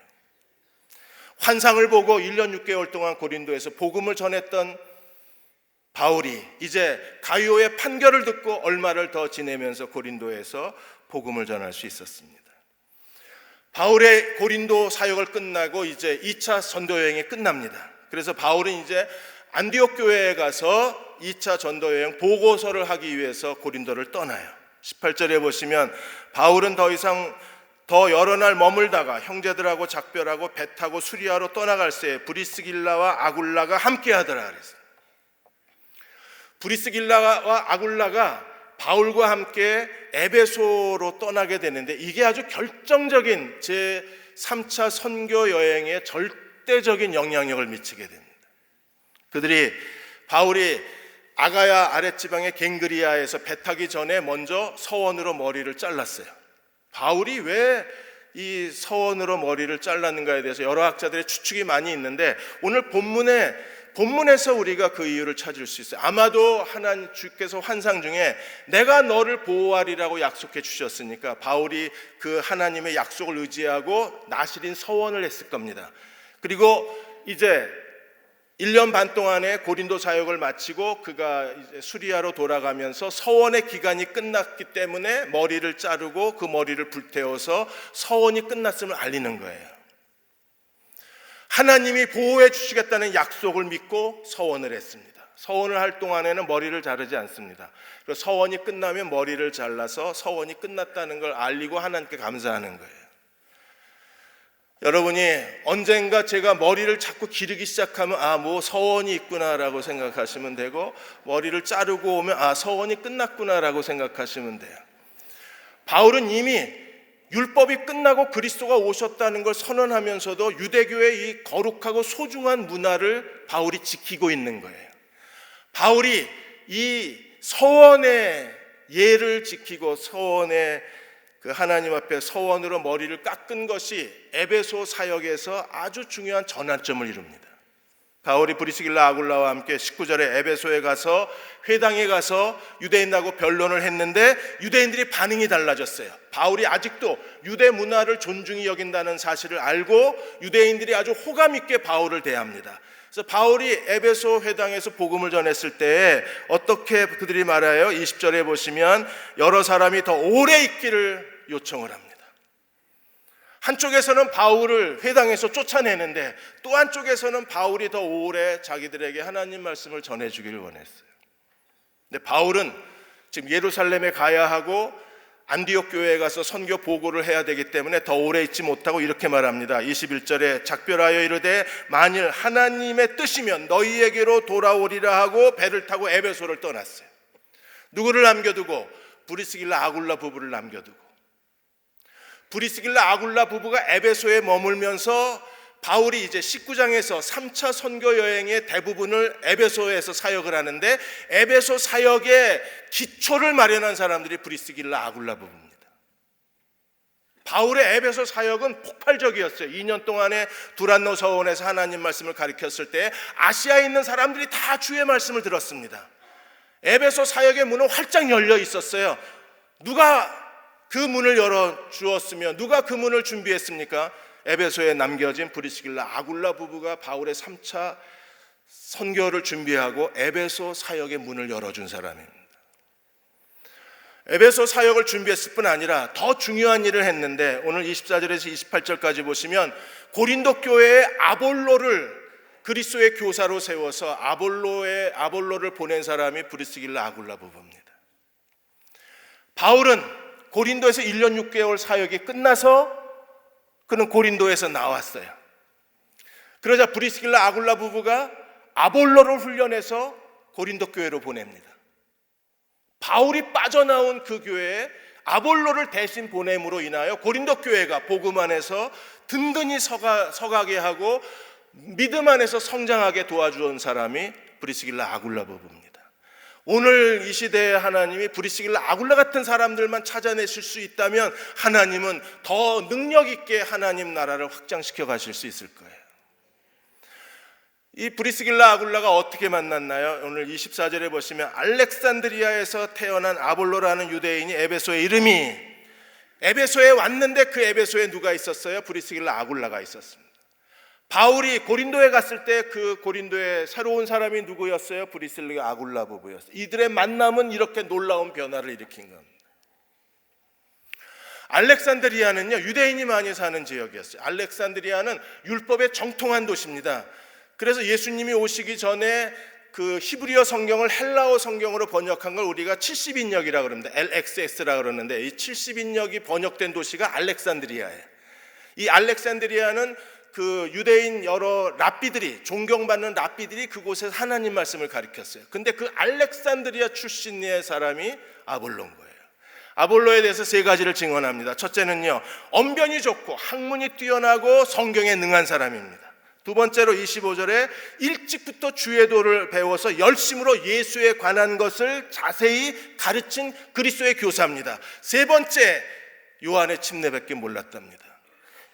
환상을 보고 1년 6개월 동안 고린도에서 복음을 전했던 바울이 이제 가이오의 판결을 듣고 얼마를 더 지내면서 고린도에서 복음을 전할 수 있었습니다. 바울의 고린도 사역을 끝나고 이제 2차 전도 여행이 끝납니다. 그래서 바울은 이제 안디옥 교회에 가서 2차 전도 여행 보고서를 하기 위해서 고린도를 떠나요. 18절에 보시면 바울은 더 이상 더 여러 날 머물다가 형제들하고 작별하고 배 타고 수리아로 떠나갈 새 브리스길라와 아굴라가 함께 하더라 그랬어요. 브리스길라와 아굴라가 바울과 함께 에베소로 떠나게 되는데 이게 아주 결정적인 제3차 선교 여행에 절대적인 영향력을 미치게 됩니다. 그들이 바울이 아가야 아랫지방의 갱그리아에서 배 타기 전에 먼저 서원으로 머리를 잘랐어요. 바울이 왜 이 서원으로 머리를 잘랐는가에 대해서 여러 학자들의 추측이 많이 있는데 오늘 본문에서 우리가 그 이유를 찾을 수 있어요. 아마도 하나님 주께서 환상 중에 내가 너를 보호하리라고 약속해 주셨으니까 바울이 그 하나님의 약속을 의지하고 나시린 서원을 했을 겁니다. 그리고 이제 1년 반 동안의 고린도 사역을 마치고 그가 이제 수리아로 돌아가면서 서원의 기간이 끝났기 때문에 머리를 자르고 그 머리를 불태워서 서원이 끝났음을 알리는 거예요. 하나님이 보호해 주시겠다는 약속을 믿고 서원을 했습니다. 서원을 할 동안에는 머리를 자르지 않습니다. 그리고 서원이 끝나면 머리를 잘라서 서원이 끝났다는 걸 알리고 하나님께 감사하는 거예요. 여러분이 언젠가 제가 머리를 자꾸 기르기 시작하면 뭐 서원이 있구나라고 생각하시면 되고 머리를 자르고 오면 서원이 끝났구나라고 생각하시면 돼요. 바울은 이미 율법이 끝나고 그리스도가 오셨다는 걸 선언하면서도 유대교의 이 거룩하고 소중한 문화를 바울이 지키고 있는 거예요. 바울이 이 서원의 예를 지키고 서원의 그 하나님 앞에 서원으로 머리를 깎은 것이 에베소 사역에서 아주 중요한 전환점을 이룹니다. 바울이 브리스길라 아굴라와 함께 19절에 에베소에 가서 회당에 가서 유대인하고 변론을 했는데 유대인들이 반응이 달라졌어요. 바울이 아직도 유대 문화를 존중히 여긴다는 사실을 알고 유대인들이 아주 호감 있게 바울을 대합니다. 그래서 바울이 에베소 회당에서 복음을 전했을 때 어떻게 그들이 말해요? 20절에 보시면 여러 사람이 더 오래 있기를 요청을 합니다. 한쪽에서는 바울을 회당에서 쫓아내는데 또 한쪽에서는 바울이 더 오래 자기들에게 하나님 말씀을 전해주기를 원했어요. 근데 바울은 지금 예루살렘에 가야 하고 안디옥 교회에 가서 선교 보고를 해야 되기 때문에 더 오래 있지 못하고 이렇게 말합니다. 21절에 작별하여 이르되 만일 하나님의 뜻이면 너희에게로 돌아오리라 하고 배를 타고 에베소를 떠났어요. 누구를 남겨두고? 브리스길라 아굴라 부부를 남겨두고. 브리스길라 아굴라 부부가 에베소에 머물면서 바울이 이제 19장에서 3차 선교 여행의 대부분을 에베소에서 사역을 하는데 에베소 사역의 기초를 마련한 사람들이 브리스길라 아굴라 부부입니다. 바울의 에베소 사역은 폭발적이었어요. 2년 동안에 두란노 서원에서 하나님 말씀을 가르쳤을 때 아시아에 있는 사람들이 다 주의 말씀을 들었습니다. 에베소 사역의 문은 활짝 열려 있었어요. 누가 그 문을 열어주었으며 누가 그 문을 준비했습니까? 에베소에 남겨진 브리스길라 아굴라 부부가 바울의 3차 선교를 준비하고 에베소 사역의 문을 열어준 사람입니다. 에베소 사역을 준비했을 뿐 아니라 더 중요한 일을 했는데 오늘 24절에서 28절까지 보시면 고린도 교회에 아볼로를 그리스도의 교사로 세워서 아볼로를 보낸 사람이 브리스길라 아굴라 부부입니다. 바울은 고린도에서 1년 6개월 사역이 끝나서 그는 고린도에서 나왔어요. 그러자 브리스길라 아굴라 부부가 아볼로를 훈련해서 고린도 교회로 보냅니다. 바울이 빠져나온 그 교회에 아볼로를 대신 보냄으로 인하여 고린도 교회가 복음 안에서 든든히 서가게 하고 믿음 안에서 성장하게 도와주온 사람이 브리스길라 아굴라 부부입니다. 오늘 이 시대에 하나님이 브리스길라 아굴라 같은 사람들만 찾아내실 수 있다면 하나님은 더 능력 있게 하나님 나라를 확장시켜 가실 수 있을 거예요. 이 브리스길라 아굴라가 어떻게 만났나요? 오늘 24절에 보시면 알렉산드리아에서 태어난 아볼로라는 유대인이 에베소의 이름이, 에베소에 왔는데 그 에베소에 누가 있었어요? 브리스길라 아굴라가 있었습니다. 바울이 고린도에 갔을 때 그 고린도에 새로운 사람이 누구였어요? 브리스길라 아굴라 부부였어요. 이들의 만남은 이렇게 놀라운 변화를 일으킨 겁니다. 알렉산드리아는요, 유대인이 많이 사는 지역이었어요. 알렉산드리아는 율법의 정통한 도시입니다. 그래서 예수님이 오시기 전에 그 히브리어 성경을 헬라어 성경으로 번역한 걸 우리가 70인역이라고 그럽니다. LXS라고 그러는데 이 70인역이 번역된 도시가 알렉산드리아예요. 이 알렉산드리아는 그 유대인 여러 랍비들이, 존경받는 랍비들이 그곳에서 하나님 말씀을 가르쳤어요. 근데 그 알렉산드리아 출신의 사람이 아볼로인 거예요. 아볼로에 대해서 세 가지를 증언합니다. 첫째는요, 언변이 좋고 학문이 뛰어나고 성경에 능한 사람입니다. 두 번째로 25절에 일찍부터 주의 도를 배워서 열심으로 예수에 관한 것을 자세히 가르친 그리스도의 교사입니다. 세 번째, 요한의 침례밖에 몰랐답니다.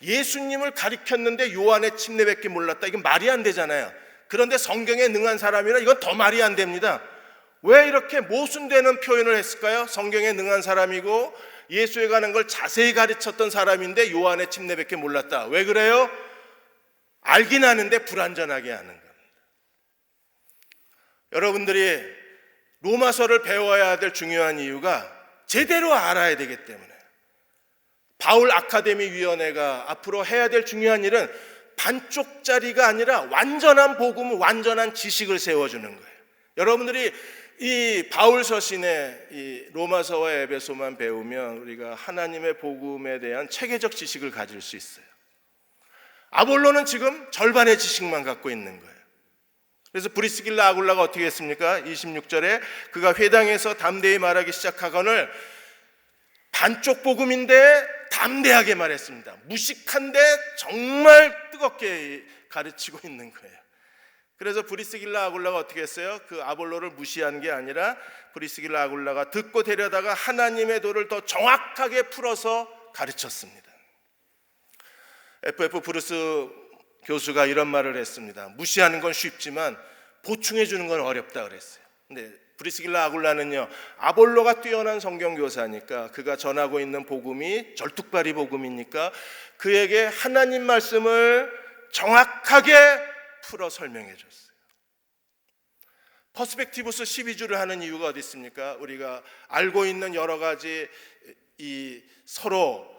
예수님을 가르쳤는데 요한의 침례밖에 몰랐다. 이건 말이 안 되잖아요. 그런데 성경에 능한 사람이라 이건 더 말이 안 됩니다. 왜 이렇게 모순되는 표현을 했을까요? 성경에 능한 사람이고 예수에 관한 걸 자세히 가르쳤던 사람인데 요한의 침례밖에 몰랐다. 왜 그래요? 알긴 아는데 불완전하게 아는 겁니다. 여러분들이 로마서를 배워야 될 중요한 이유가 제대로 알아야 되기 때문에, 바울 아카데미 위원회가 앞으로 해야 될 중요한 일은 반쪽짜리가 아니라 완전한 복음, 완전한 지식을 세워주는 거예요. 여러분들이 이 바울 서신의 이 로마서와 에베소만 배우면 우리가 하나님의 복음에 대한 체계적 지식을 가질 수 있어요. 아볼로는 지금 절반의 지식만 갖고 있는 거예요. 그래서 브리스길라 아굴라가 어떻게 했습니까? 26절에 그가 회당에서 담대히 말하기 시작하거늘 반쪽 복음인데 담대하게 말했습니다. 무식한데 정말 뜨겁게 가르치고 있는 거예요. 그래서 브리스길라 아굴라가 어떻게 했어요? 그 아볼로를 무시한 게 아니라 브리스길라 아굴라가 듣고 데려다가 하나님의 도를 더 정확하게 풀어서 가르쳤습니다. F.F. 브루스 교수가 이런 말을 했습니다. 무시하는 건 쉽지만 보충해 주는 건 어렵다 그랬어요. 근데 브리스길라 아굴라는요, 아볼로가 뛰어난 성경교사니까, 그가 전하고 있는 복음이 절뚝발이 복음이니까 그에게 하나님 말씀을 정확하게 풀어 설명해 줬어요. 퍼스펙티브스 12주를 하는 이유가 어디 있습니까? 우리가 알고 있는 여러 가지 이 서로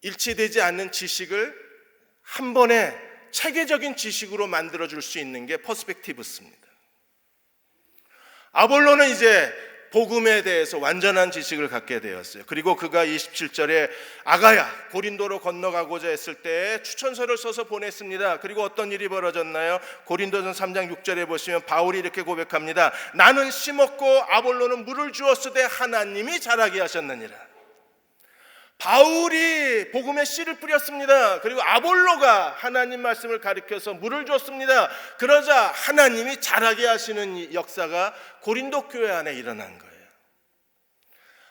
일치되지 않는 지식을 한 번에 체계적인 지식으로 만들어줄 수 있는 게 퍼스펙티브스입니다. 아볼로는 이제 복음에 대해서 완전한 지식을 갖게 되었어요. 그리고 그가 27절에 아가야, 고린도로 건너가고자 했을 때 추천서를 써서 보냈습니다. 그리고 어떤 일이 벌어졌나요? 고린도전 3장 6절에 보시면 바울이 이렇게 고백합니다. 나는 심었고 아볼로는 물을 주었으되 하나님이 자라게 하셨느니라. 바울이 복음의 씨를 뿌렸습니다. 그리고 아볼로가 하나님 말씀을 가르쳐서 물을 줬습니다. 그러자 하나님이 자라게 하시는 역사가 고린도 교회 안에 일어난 거예요.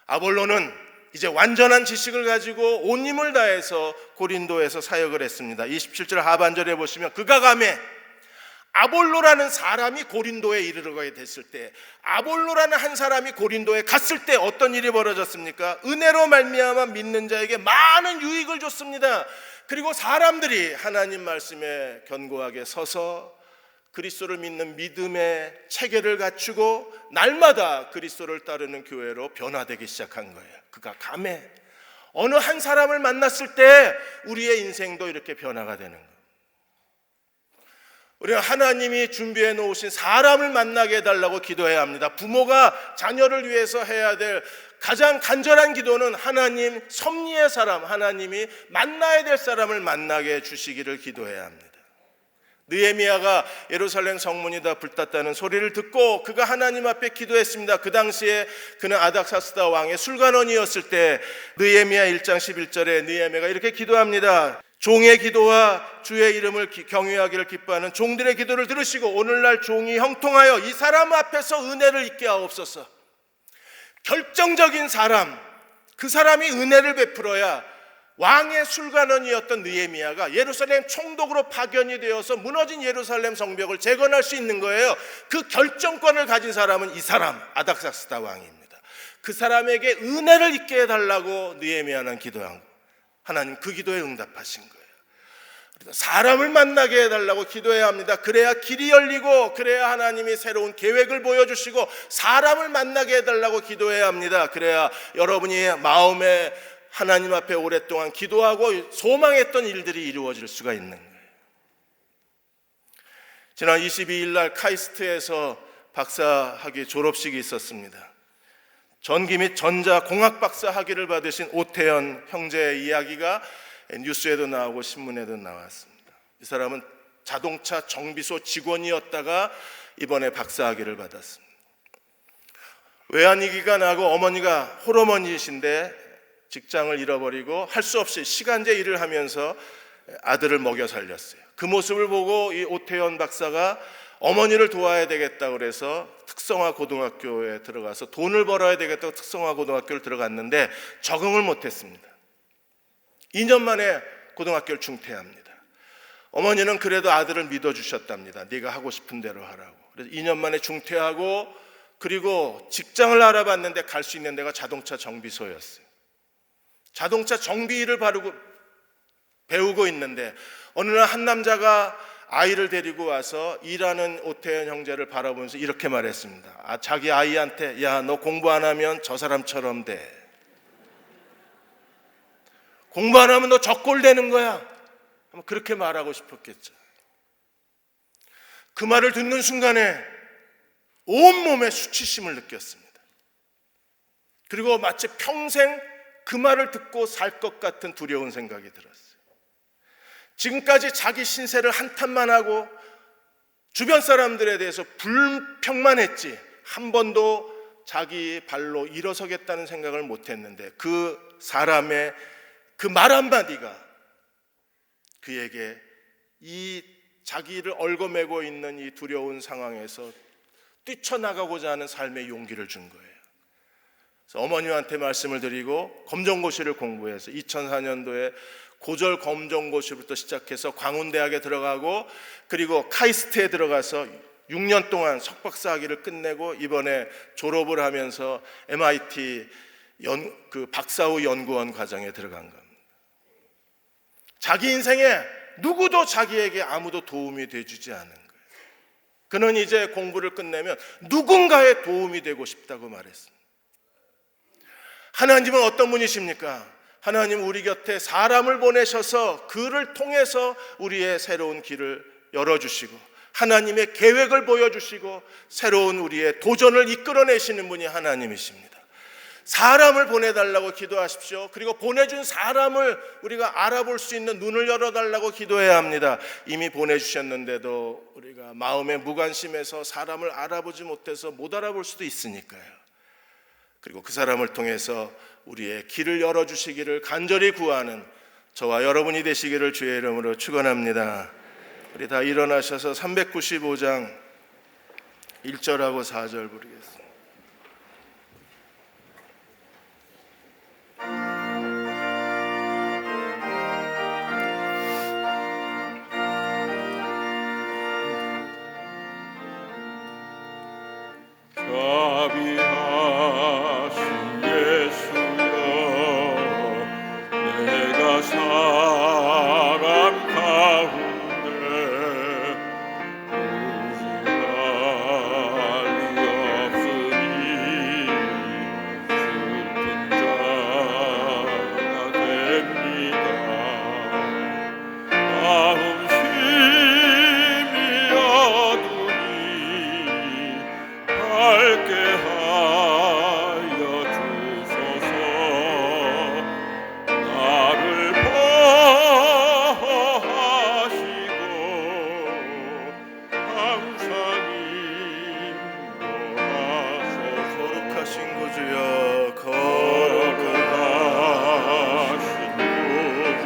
아볼로는 이제 완전한 지식을 가지고 온 힘을 다해서 고린도에서 사역을 했습니다. 27절 하반절에 보시면 그가 가매 아볼로라는 사람이 고린도에 이르게 됐을 때, 아볼로라는 한 사람이 고린도에 갔을 때 어떤 일이 벌어졌습니까? 은혜로 말미암아 믿는 자에게 많은 유익을 줬습니다. 그리고 사람들이 하나님 말씀에 견고하게 서서 그리스도를 믿는 믿음의 체계를 갖추고 날마다 그리스도를 따르는 교회로 변화되기 시작한 거예요. 그가 감해 어느 한 사람을 만났을 때 우리의 인생도 이렇게 변화가 되는 거예요. 우리가 하나님이 준비해 놓으신 사람을 만나게 해달라고 기도해야 합니다. 부모가 자녀를 위해서 해야 될 가장 간절한 기도는 하나님 섭리의 사람, 하나님이 만나야 될 사람을 만나게 해주시기를 기도해야 합니다. 느헤미야가 예루살렘 성문이 다 불탔다는 소리를 듣고 그가 하나님 앞에 기도했습니다. 그 당시에 그는 아닥사스다 왕의 술관원이었을 때 느헤미야 1장 11절에 느헤미야가 이렇게 기도합니다. 종의 기도와 주의 이름을 경외하기를 기뻐하는 종들의 기도를 들으시고 오늘날 종이 형통하여 이 사람 앞에서 은혜를 입게 하옵소서. 결정적인 사람, 그 사람이 은혜를 베풀어야 왕의 술관원이었던 느헤미야가 예루살렘 총독으로 파견이 되어서 무너진 예루살렘 성벽을 재건할 수 있는 거예요. 그 결정권을 가진 사람은 이 사람, 아닥사스다 왕입니다. 그 사람에게 은혜를 입게 해달라고 느헤미야는 기도한 거예요. 하나님 그 기도에 응답하신 거예요. 사람을 만나게 해달라고 기도해야 합니다. 그래야 길이 열리고, 그래야 하나님이 새로운 계획을 보여주시고, 사람을 만나게 해달라고 기도해야 합니다. 그래야 여러분이 마음에 하나님 앞에 오랫동안 기도하고 소망했던 일들이 이루어질 수가 있는 거예요. 지난 22일 날 카이스트에서 박사학위 졸업식이 있었습니다. 전기 및 전자공학 박사 학위를 받으신 오태현 형제의 이야기가 뉴스에도 나오고 신문에도 나왔습니다. 이 사람은 자동차 정비소 직원이었다가 이번에 박사 학위를 받았습니다. 외환위기가 나고 어머니가 홀어머니이신데 직장을 잃어버리고 할 수 없이 시간제 일을 하면서 아들을 먹여 살렸어요. 그 모습을 보고 이 오태현 박사가 어머니를 도와야 되겠다고 그래서 특성화 고등학교에 들어가서 돈을 벌어야 되겠다고 특성화 고등학교를 들어갔는데 적응을 못했습니다. 2년 만에 고등학교를 중퇴합니다. 어머니는 그래도 아들을 믿어주셨답니다. 네가 하고 싶은 대로 하라고. 그래서 2년 만에 중퇴하고, 그리고 직장을 알아봤는데 갈 수 있는 데가 자동차 정비소였어요. 자동차 정비 일을 배우고 있는데 어느 날 한 남자가 아이를 데리고 와서 일하는 오태현 형제를 바라보면서 이렇게 말했습니다. 자기 아이한테, 야, 너 공부 안 하면 저 사람처럼 돼. 공부 안 하면 너 적골 되는 거야. 그렇게 말하고 싶었겠죠. 그 말을 듣는 순간에 온몸에 수치심을 느꼈습니다. 그리고 마치 평생 그 말을 듣고 살 것 같은 두려운 생각이 들었어요. 지금까지 자기 신세를 한탄만 하고 주변 사람들에 대해서 불평만 했지 한 번도 자기 발로 일어서겠다는 생각을 못했는데, 그 사람의 그 말 한마디가 그에게 이 자기를 얽어매고 있는 이 두려운 상황에서 뛰쳐나가고자 하는 삶의 용기를 준 거예요. 그래서 어머니한테 말씀을 드리고 검정고시를 공부해서 2004년도에 고졸 검정고시부터 시작해서 광운대학에 들어가고, 그리고 카이스트에 들어가서 6년 동안 석박사 학위를 끝내고 이번에 졸업을 하면서 MIT 박사후 연구원 과정에 들어간 겁니다. 자기 인생에 누구도 자기에게 아무도 도움이 되주지 않은 거예요. 그는 이제 공부를 끝내면 누군가의 도움이 되고 싶다고 말했습니다. 하나님은 어떤 분이십니까? 하나님은 우리 곁에 사람을 보내셔서 그를 통해서 우리의 새로운 길을 열어주시고 하나님의 계획을 보여주시고 새로운 우리의 도전을 이끌어내시는 분이 하나님이십니다. 사람을 보내달라고 기도하십시오. 그리고 보내준 사람을 우리가 알아볼 수 있는 눈을 열어달라고 기도해야 합니다. 이미 보내주셨는데도 우리가 마음의 무관심에서 사람을 알아보지 못해서 못 알아볼 수도 있으니까요. 그리고 그 사람을 통해서 우리의 길을 열어주시기를 간절히 구하는 저와 여러분이 되시기를 주의 이름으로 축원합니다. 우리 다 일어나셔서 395장 1절하고 4절 부르겠습니다. 자비하신 예수여, 내가 사람 가운데 의지할 리 없으니 슬픈 자가 됩니다. 마음 심히 어두니 밝게 하여 주소서. 나를 보호하시고 항상 인도하소서. 거룩하신 구주여, 거룩하신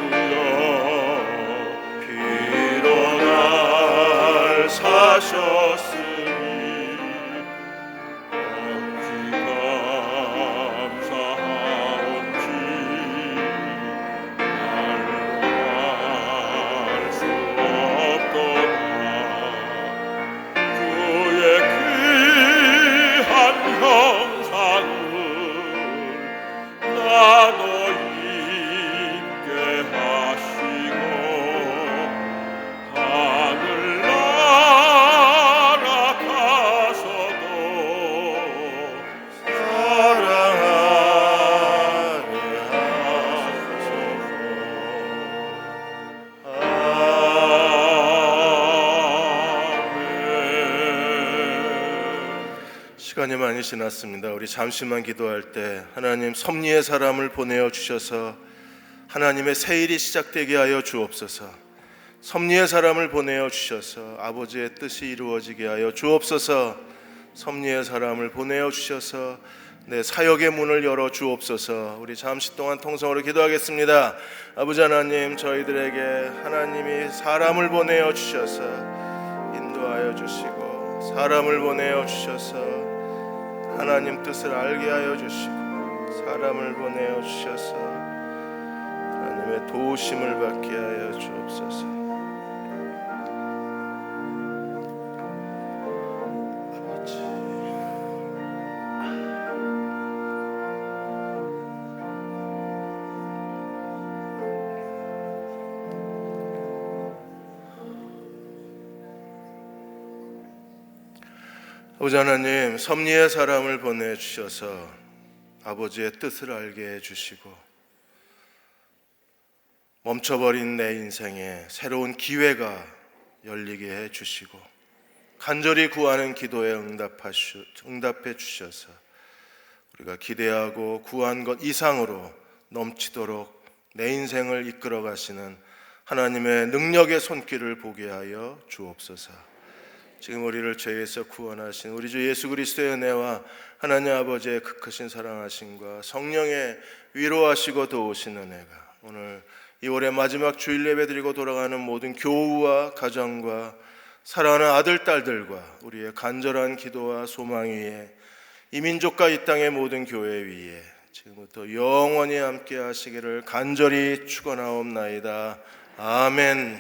구주여, 하셨으니 어찌 감사하온지 말로 할 수 없도다. 주의 귀한 형상을 나도 있게 하시고 하늘나라 가서도 사랑하게 하소서. 아멘. 시간이 많이 지났습니다. 우리 잠시만 기도할 때 하나님 섭리의 사람을 보내어 주셔서 하나님의 새 일이 시작되게 하여 주옵소서. 섭리의 사람을 보내어 주셔서 아버지의 뜻이 이루어지게 하여 주옵소서. 섭리의 사람을 보내어 주셔서 내 사역의 문을 열어 주옵소서. 우리 잠시 동안 통성으로 기도하겠습니다. 아버지 하나님, 저희들에게 하나님이 사람을 보내어 주셔서 인도하여 주시고 사람을 보내어 주셔서 하나님 뜻을 알게 하여 주시고 사람을 보내어 주셔서 하나님의 도우심을 받게 하여 주옵소서. 아버지, 아버지 하나님, 섭리의 사람을 보내주셔서 아버지의 뜻을 알게 해주시고 멈춰버린 내 인생에 새로운 기회가 열리게 해주시고 간절히 구하는 기도에 응답해 주셔서 우리가 기대하고 구한 것 이상으로 넘치도록 내 인생을 이끌어 가시는 하나님의 능력의 손길을 보게 하여 주옵소서. 지금 우리를 죄에서 구원하신 우리 주 예수 그리스도의 은혜와 하나님 아버지의 극하신 사랑하심과 성령의 위로하시고 도우신 은혜가 오늘 2월의 마지막 주일 예배 드리고 돌아가는 모든 교우와 가정과 사랑하는 아들, 딸들과 우리의 간절한 기도와 소망 위에 이 민족과 이 땅의 모든 교회 위에 지금부터 영원히 함께 하시기를 간절히 축원하옵나이다. 아멘.